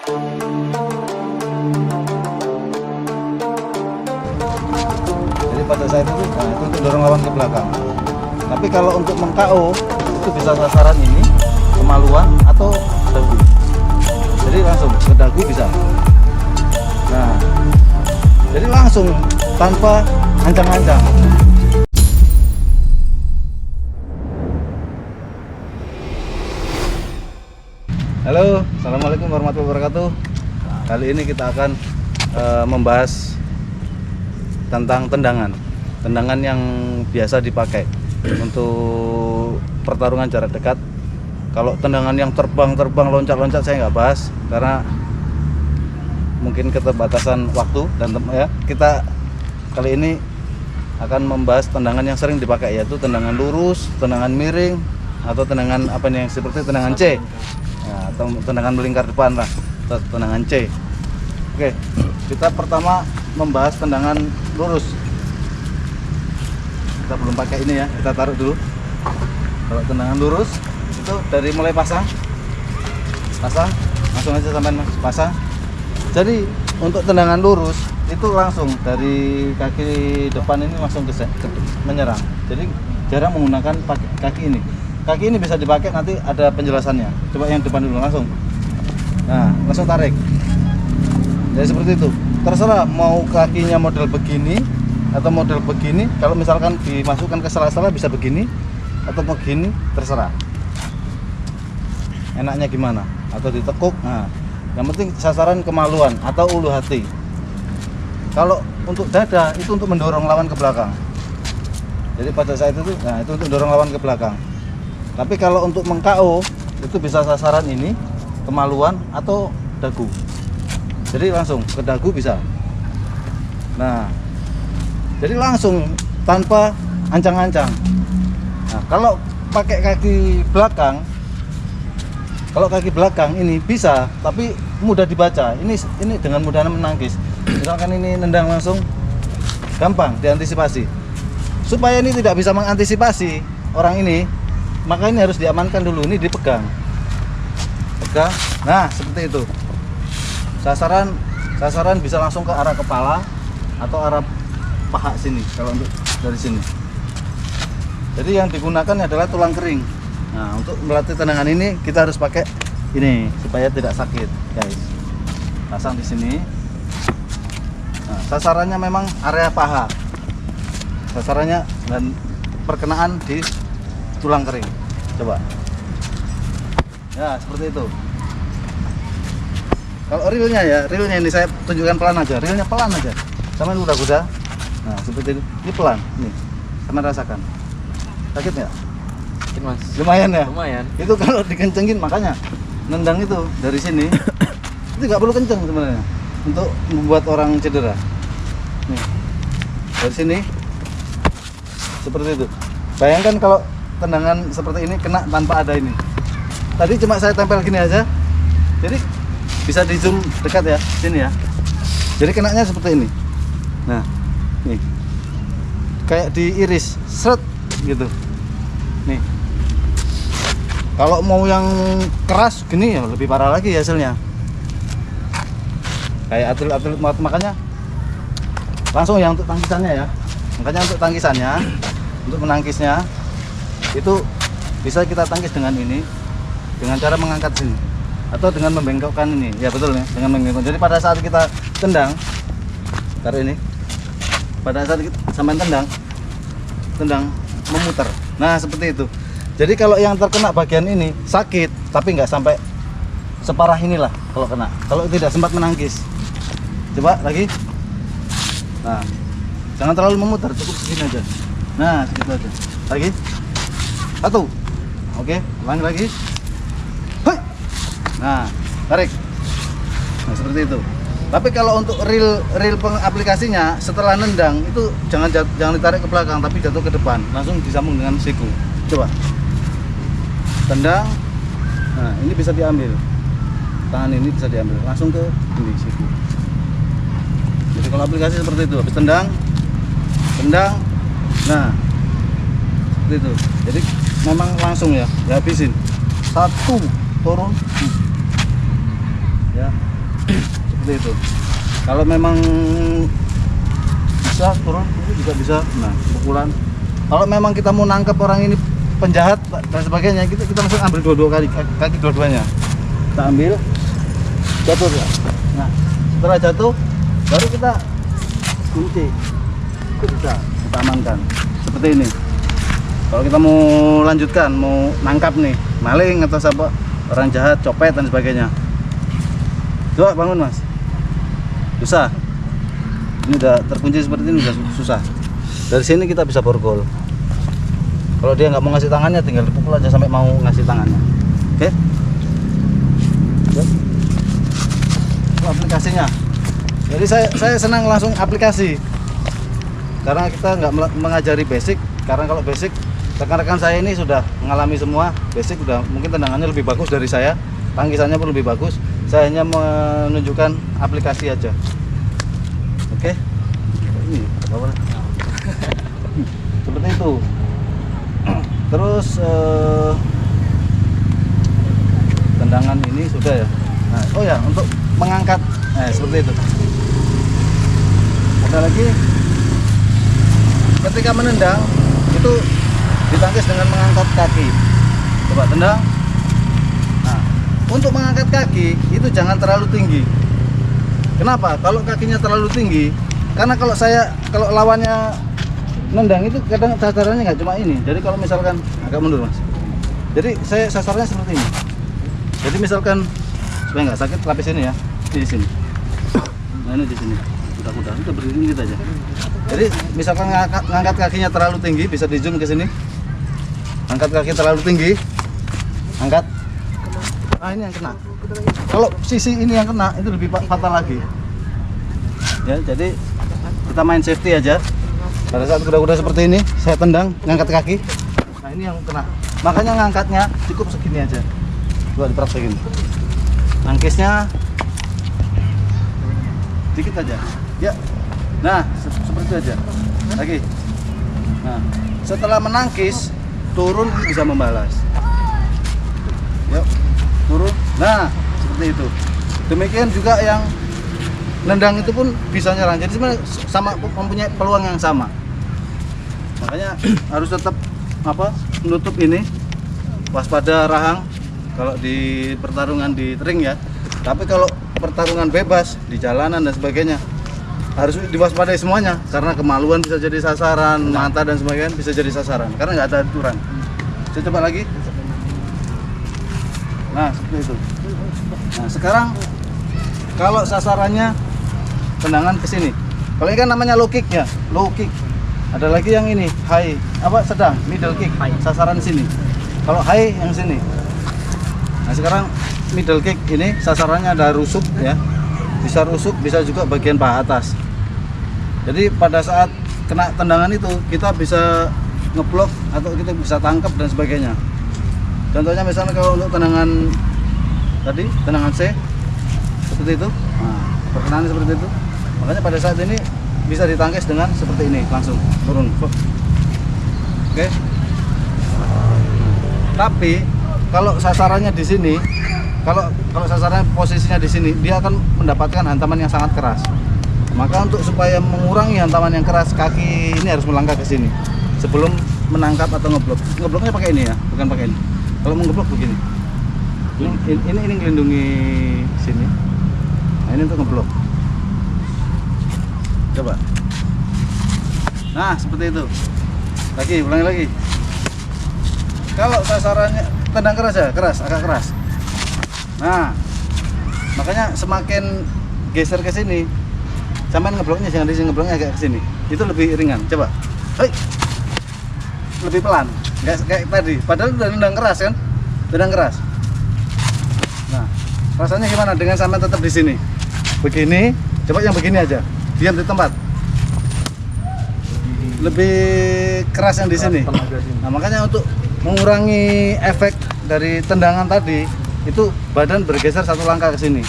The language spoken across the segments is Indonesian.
Jadi pada saat itu, nah, itu untuk dorong lawan ke belakang. Tapi kalau untuk meng-KO itu bisa sasaran ini, kemaluan atau dagu. Jadi langsung ke dagu bisa. Nah, jadi langsung tanpa ancang-ancang. Halo, assalamualaikum warahmatullahi wabarakatuh. Kali ini kita akan membahas tentang tendangan yang biasa dipakai untuk pertarungan jarak dekat. Kalau tendangan yang terbang, loncat-loncat saya nggak bahas karena mungkin keterbatasan waktu dan ya. Kita kali ini akan membahas tendangan yang sering dipakai, yaitu tendangan lurus, tendangan miring, atau tendangan apa nih, seperti tendangan C. Nah, atau tendangan melingkar depan lah, atau tendangan C. Oke, kita pertama membahas tendangan lurus. Kita belum pakai ini ya, kita taruh dulu. Kalau tendangan lurus itu dari mulai pasang, langsung aja sampai pasang. Jadi untuk tendangan lurus itu langsung dari kaki depan ini langsung ke menyerang. Jadi jarang menggunakan kaki ini. Kaki ini bisa dipakai, nanti ada penjelasannya. Coba yang depan dulu langsung. Nah, langsung tarik. Jadi seperti itu. Terserah mau kakinya model begini atau model begini. Kalau misalkan dimasukkan ke sela-sela bisa begini atau begini, terserah. Enaknya gimana? Atau ditekuk. Nah, yang penting sasaran kemaluan atau ulu hati. Kalau untuk dada itu untuk mendorong lawan ke belakang. Jadi pada saat itu, nah itu untuk mendorong lawan ke belakang. Tapi kalau untuk meng-KO itu bisa sasaran ini, kemaluan atau dagu. Jadi langsung ke dagu bisa. Nah, jadi langsung tanpa ancang-ancang. Nah, kalau pakai kaki belakang, kalau kaki belakang ini bisa, tapi mudah dibaca. Ini dengan mudahnya menangkis. Misalkan ini nendang langsung, gampang diantisipasi. Supaya ini tidak bisa mengantisipasi orang ini, maka ini harus diamankan dulu. Ini dipegang, pegang. Nah, seperti itu. Sasaran bisa langsung ke arah kepala atau arah paha sini. Kalau untuk dari sini. Jadi yang digunakan adalah tulang kering. Nah, untuk melatih tendangan ini kita harus pakai ini supaya tidak sakit, guys. Pasang di sini. Nah, sasarannya memang area paha. Sasarannya dan perkenaan di tulang kering. Coba. Ya, seperti itu. Kalau realnya ya, realnya ini saya tunjukkan pelan aja. Realnya pelan aja. Sama kuda-kuda. Nah, seperti ini. Ini pelan, nih. Sama rasakan. Sakit nggak? Sakit, Mas. Lumayan ya? Lumayan. Itu kalau dikencengin, makanya nendang itu dari sini. Itu nggak perlu kenceng sebenarnya untuk membuat orang cedera. Nih. Dari sini. Seperti itu. Bayangkan kalau tendangan seperti ini kena tanpa ada ini. Tadi cuma saya tempel gini aja. Jadi bisa di zoom dekat ya, sini ya. Jadi kenanya seperti ini. Nah, nih. Kayak diiris, seret gitu. Nih. Kalau mau yang keras gini ya lebih parah lagi hasilnya. Kayak atlet-atlet, makanya langsung ya untuk tangkisannya ya. Makanya untuk tangkisannya, untuk menangkisnya itu bisa kita tangkis dengan ini, dengan cara mengangkat sini atau dengan membengkokkan ini. Ya betul ya, dengan membengkokkan. Jadi pada saat kita tendang, taruh ini. Pada saat kita sampai tendang memutar. Nah, seperti itu. Jadi kalau yang terkena bagian ini sakit, tapi nggak sampai separah inilah kalau kena. Kalau tidak sempat menangkis. Coba lagi. Nah, jangan terlalu memutar, cukup segini aja. Nah, segitu aja. Lagi. Satu. Oke, ulangi lagi. Hai. Nah, tarik. Nah, seperti itu. Tapi kalau untuk real pengaplikasinya setelah nendang itu jangan ditarik ke belakang, tapi jatuh ke depan, langsung disambung dengan siku. Coba. Tendang. Nah, ini bisa diambil. Tangan ini bisa diambil langsung ke ini siku. Jadi kalau aplikasi seperti itu, habis tendang. Nah, seperti itu. Jadi memang langsung ya, dihabisin. Satu, turun. Ya, seperti itu. Kalau memang bisa turun itu juga bisa. Nah, pukulan. Kalau memang kita mau nangkep orang ini penjahat dan sebagainya, kita langsung ambil dua kali kaki dua-duanya. Kita ambil, jatuh ya. Nah, setelah jatuh baru kita kunci. Itu bisa kita amankan. Seperti ini. Kalau kita mau lanjutkan, mau nangkap nih maling atau siapa orang jahat, copet dan sebagainya. Coba bangun mas. Susah. Ini udah terkunci seperti ini udah susah. Dari sini kita bisa borgol. Kalau dia nggak mau ngasih tangannya, tinggal dipukul aja sampai mau ngasih tangannya. Oke? Itu aplikasinya. Jadi saya senang langsung aplikasi. Karena kita nggak mengajari basic. Karena kalau basic, rekan-rekan saya ini sudah mengalami semua basic, udah mungkin tendangannya lebih bagus dari saya, tangkisannya pun lebih bagus. Saya hanya menunjukkan aplikasi aja. Oke, ini apa? Seperti itu. Terus tendangan ini sudah ya. Nah, oh ya, untuk mengangkat, seperti itu. Ada lagi, ketika menendang itu ditangkis dengan mengangkat kaki. Coba tendang. Nah, untuk mengangkat kaki itu jangan terlalu tinggi. Kenapa? Kalau kakinya terlalu tinggi, karena kalau lawannya nendang itu kadang sasarannya nggak cuma ini. Jadi kalau misalkan agak mundur mas. Jadi saya sasarannya seperti ini. Jadi misalkan supaya nggak sakit lapis ini ya, di sini. Nah ini di sini. Udah kita berdiri gitu aja. Jadi misalkan ngangkat kakinya terlalu tinggi, bisa di zoom ke sini. Angkat kaki terlalu tinggi, angkat. Nah ini yang kena. Kalau sisi ini yang kena itu lebih fatal lagi. Ya jadi kita main safety aja. Pada saat kuda-kuda seperti ini, saya tendang, ngangkat kaki. Nah ini yang kena. Makanya ngangkatnya cukup segini aja. Coba dipraktekin. Nangkisnya dikit aja. Ya. Nah seperti itu aja. Lagi. Nah setelah menangkis, turun bisa membalas. Yuk, turun. Nah seperti itu. Demikian juga yang nendang itu pun bisa nyerang. Jadi sebenarnya sama, mempunyai peluang yang sama. Makanya harus tetap menutup ini, waspada rahang kalau di pertarungan di ring ya. Tapi kalau pertarungan bebas di jalanan dan sebagainya harus diwaspadai semuanya, karena kemaluan bisa jadi sasaran, mata dan sebagainya bisa jadi sasaran karena nggak ada aturan. Saya coba lagi. Nah seperti itu. Nah sekarang kalau sasarannya tendangan ke sini. Kalau ini kan namanya low kick ya, low kick. Ada lagi yang ini high, sedang, middle kick, sasaran sini. Kalau high yang sini. Nah sekarang middle kick ini sasarannya ada rusuk ya, bisa rusuk, bisa juga bagian paha atas. Jadi pada saat kena tendangan itu kita bisa ngeblok atau kita bisa tangkap dan sebagainya. Contohnya misalnya kalau untuk tendangan tadi, tendangan C seperti itu. Nah, perkenalan seperti itu. Makanya pada saat ini bisa ditangkis dengan seperti ini, langsung turun. Oke. Tapi kalau sasarannya di sini, kalau sasarannya posisinya di sini, dia akan mendapatkan hantaman yang sangat keras. Maka untuk supaya mengurangi hantaman yang keras, kaki ini harus melangkah ke sini sebelum menangkap atau ngeblok. Ngebloknya pakai ini ya, bukan pakai ini. Kalau mau ngeblok begini. Ini melindungi sini. Nah, ini untuk ngeblok. Coba. Nah, seperti itu. Lagi, ulangi lagi. Kalau sasarannya tendang keras ya, agak keras. Nah, makanya semakin geser ke sini, sampai ngebloknya jangan di sini, ngebloknya agak ke sini. Itu lebih ringan. Coba. Hei. Lebih pelan. Enggak kayak tadi. Padahal udah tendang keras kan? Tendang keras. Nah, rasanya gimana dengan sampai tetap di sini? Begini, coba yang begini aja. Diam di tempat. Lebih keras yang di sini. Nah, makanya untuk mengurangi efek dari tendangan tadi, itu badan bergeser satu langkah ke sini.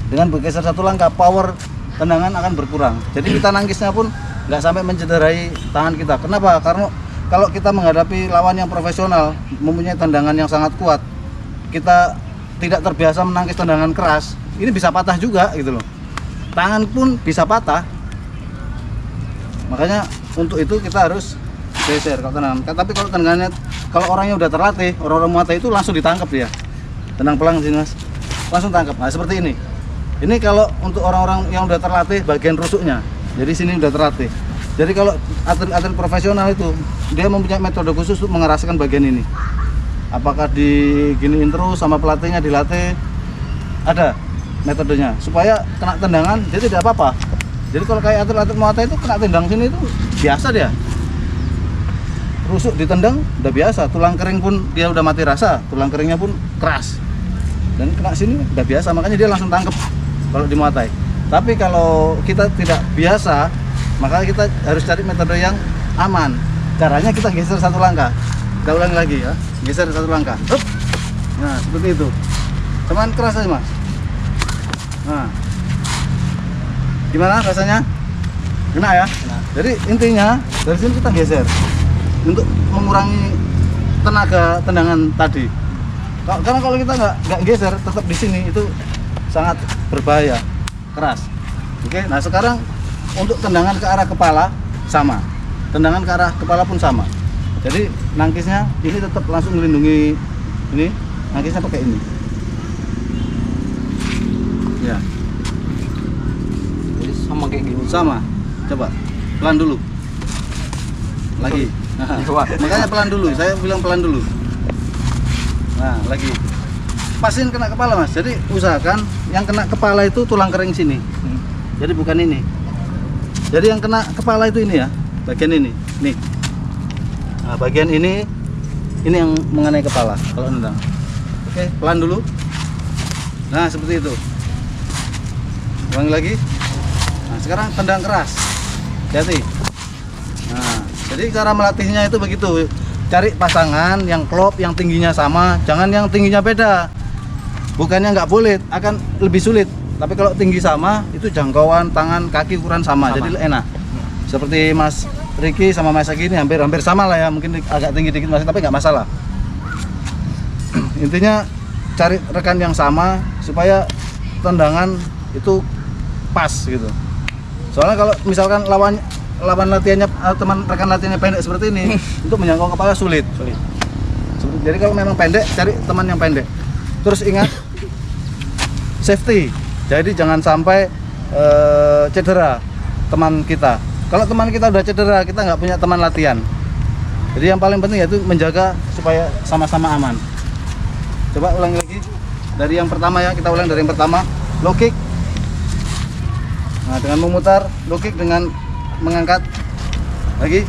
Dengan bergeser satu langkah, power tendangan akan berkurang. Jadi kita nangkisnya pun nggak sampai mencederai tangan kita. Kenapa? Karena kalau kita menghadapi lawan yang profesional, mempunyai tendangan yang sangat kuat, kita tidak terbiasa menangkis tendangan keras, ini bisa patah juga gitu loh. Tangan pun bisa patah. Makanya untuk itu kita harus geser kalau tendangan. Tapi kalau tendangannya, kalau orangnya udah terlatih, orang-orang Muay Thai itu langsung ditangkap dia. Tendang pelang sini mas, langsung tangkap. Nah seperti ini. Ini kalau untuk orang-orang yang udah terlatih bagian rusuknya. Jadi sini udah terlatih. Jadi kalau atlet-atlet profesional itu dia mempunyai metode khusus untuk mengeraskan bagian ini. Apakah diginiin terus sama pelatihnya, dilatih, ada metodenya supaya kena tendangan dia tidak apa-apa. Jadi kalau kayak atlet-atlet Muay Thai itu kena tendang sini itu biasa dia. Rusuk ditendang udah biasa, tulang kering pun dia udah mati rasa, tulang keringnya pun keras. Dan kena sini udah biasa, makanya dia langsung tangkep kalau di Muay Thai. Tapi kalau kita tidak biasa, maka kita harus cari metode yang aman. Caranya kita geser satu langkah. Kita ulangi lagi ya, geser satu langkah. Hup. Nah seperti itu. Cuman keras aja mas. Nah, gimana rasanya? Kena ya? Kena. Jadi intinya dari sini kita geser untuk mengurangi tenaga tendangan tadi. Karena kalau kita nggak geser, tetap di sini itu sangat berbahaya, keras. Oke, nah sekarang untuk tendangan ke arah kepala sama, tendangan ke arah kepala pun sama. Jadi nangkisnya ini tetap langsung melindungi ini, nangkisnya pakai ini. Ya. Jadi sama kayak gini. Sama. Coba pelan dulu. Lagi. Nah, makanya pelan dulu. Saya bilang pelan dulu. Nah, lagi. Pasin kena kepala mas. Jadi usahakan yang kena kepala itu tulang kering sini. Jadi bukan ini. Jadi yang kena kepala itu ini ya, bagian ini. Nih. Nah, bagian ini yang mengenai kepala kalau nendang. Oke, pelan dulu. Nah, seperti itu. Ulangi lagi. Nah, sekarang tendang keras. Hati. Nah, jadi cara melatihnya itu begitu. Cari pasangan yang klop, yang tingginya sama, jangan yang tingginya beda. Bukannya nggak boleh, akan lebih sulit. Tapi kalau tinggi sama, itu jangkauan tangan, kaki ukuran sama. Jadi enak. Seperti Mas Riki sama Mas Agi ini hampir sama lah ya, mungkin agak tinggi dikit masih, tapi nggak masalah. Intinya cari rekan yang sama supaya tendangan itu pas gitu. Soalnya kalau misalkan lawan latihannya teman rekan latihannya pendek seperti ini, untuk menjangkau kepala sulit. Jadi kalau memang pendek, cari teman yang pendek. Terus ingat safety. Jadi jangan sampai cedera teman kita. Kalau teman kita udah cedera, kita nggak punya teman latihan. Jadi yang paling penting yaitu menjaga supaya sama-sama aman. Coba ulangi lagi dari yang pertama ya, kita ulang dari yang pertama. Low kick. Nah, dengan memutar, low kick dengan mengangkat. Lagi.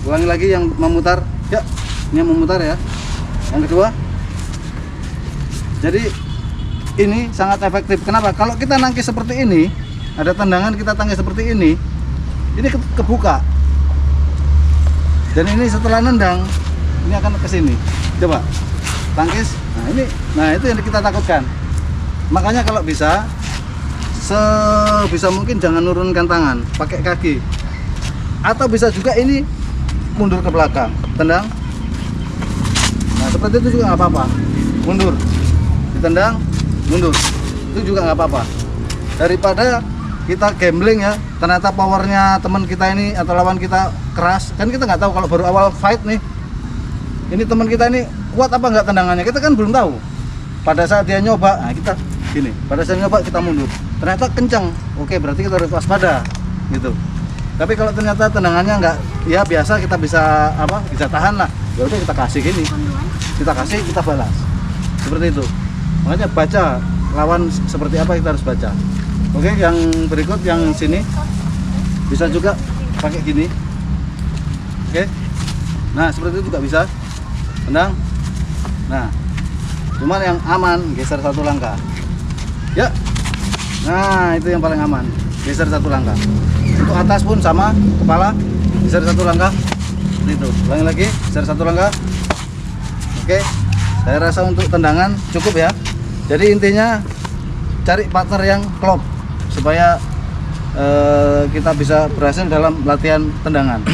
Ulangi lagi yang memutar. Ya, ini yang memutar ya. Yang kedua. Jadi ini sangat efektif. Kenapa? Kalau kita nangkis seperti ini, ada tendangan kita tangkis seperti ini kebuka. Dan ini setelah nendang, ini akan ke sini. Coba tangkis. Nah itu yang kita takutkan. Makanya kalau bisa, sebisa mungkin jangan nurunkan tangan, pakai kaki. Atau bisa juga ini mundur ke belakang, tendang. Nah seperti itu juga nggak apa-apa. Mundur, ditendang, mundur. Itu juga nggak apa-apa. Daripada kita gambling ya, ternyata powernya teman kita ini atau lawan kita keras, kan kita nggak tahu kalau baru awal fight nih. Ini teman kita ini kuat apa nggak tendangannya, kita kan belum tahu. Pada saat dia nyoba, nah kita gini. Pada saat nyoba kita mundur, ternyata kencang. Oke, berarti kita harus waspada, gitu. Tapi kalau ternyata tendangannya nggak, ya biasa kita bisa bisa tahan lah. Ya udah kita kasih gini, kita kasih, kita balas. Seperti itu. Makanya baca lawan seperti apa kita harus baca. Oke, yang berikut yang sini bisa juga pakai gini. Oke. Nah, seperti itu juga bisa. Tendang. Nah, cuman yang aman geser satu langkah. Ya. Nah, itu yang paling aman. Geser satu langkah. Untuk atas pun sama, kepala geser satu langkah. Seperti itu. Ulangi lagi, geser satu langkah. Oke. Saya rasa untuk tendangan cukup ya. Jadi intinya cari partner yang klop supaya kita bisa berhasil dalam latihan tendangan.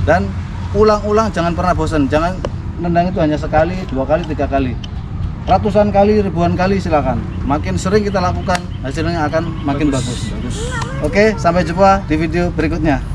Dan ulang-ulang, jangan pernah bosan. Jangan nendang itu hanya sekali, 2 kali, 3 kali. ratusan kali, ribuan kali silakan. Makin sering kita lakukan, hasilnya akan makin bagus. Oke, sampai jumpa di video berikutnya.